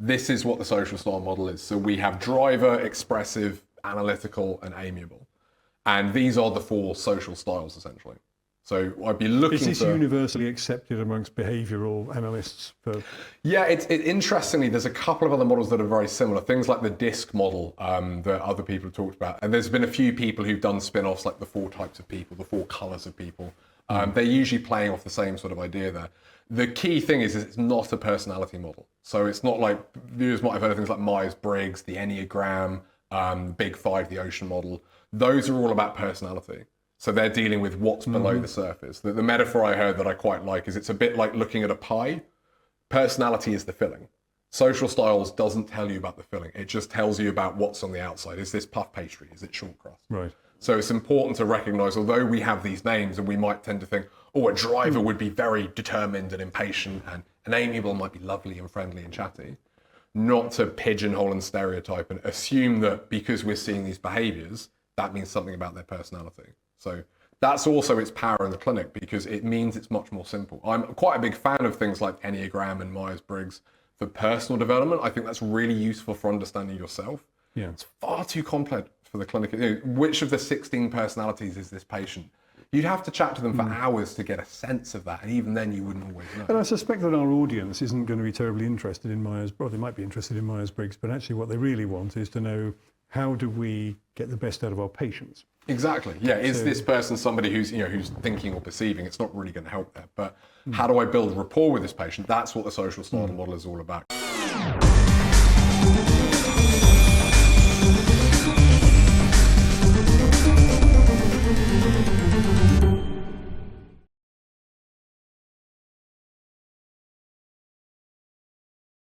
this is what the social style model is. So we have driver, expressive, analytical, and amiable. And these are the 4 social styles, essentially. So I'd be looking for... Is this universally accepted amongst behavioural analysts? Yeah, interestingly, there's a couple of other models that are very similar. Things like the DISC model that other people have talked about. And there's been a few people who've done spin-offs like the 4 types of people, the 4 colours of people. They're usually playing off the same sort of idea there. The key thing is it's not a personality model. So it's not like, viewers might have heard of things like Myers-Briggs, the Enneagram, Big 5, the Ocean model. Those are all about personality. So they're dealing with what's below the surface. The metaphor I heard that I quite like is it's a bit like looking at a pie. Personality is the filling. Social styles doesn't tell you about the filling. It just tells you about what's on the outside. Is this puff pastry? Is it short crust? Right. So it's important to recognize, although we have these names and we might tend to think, oh, a driver would be very determined and impatient, and an amiable might be lovely and friendly and chatty, not to pigeonhole and stereotype and assume that because we're seeing these behaviors, that means something about their personality. So that's also its power in the clinic, because it means it's much more simple. I'm quite a big fan of things like Enneagram and Myers-Briggs for personal development. I think that's really useful for understanding yourself. Yeah. It's far too complex for the clinic. Which of the 16 personalities is this patient? You'd have to chat to them for hours to get a sense of that, and even then you wouldn't always know. And I suspect that our audience isn't going to be terribly interested in Myers-Briggs. They might be interested in Myers-Briggs, but actually what they really want is to know, how do we get the best out of our patients? Exactly. Yeah. Is this person somebody who's who's thinking or perceiving? It's not really going to help there. But how do I build rapport with this patient? That's what the social style model is all about.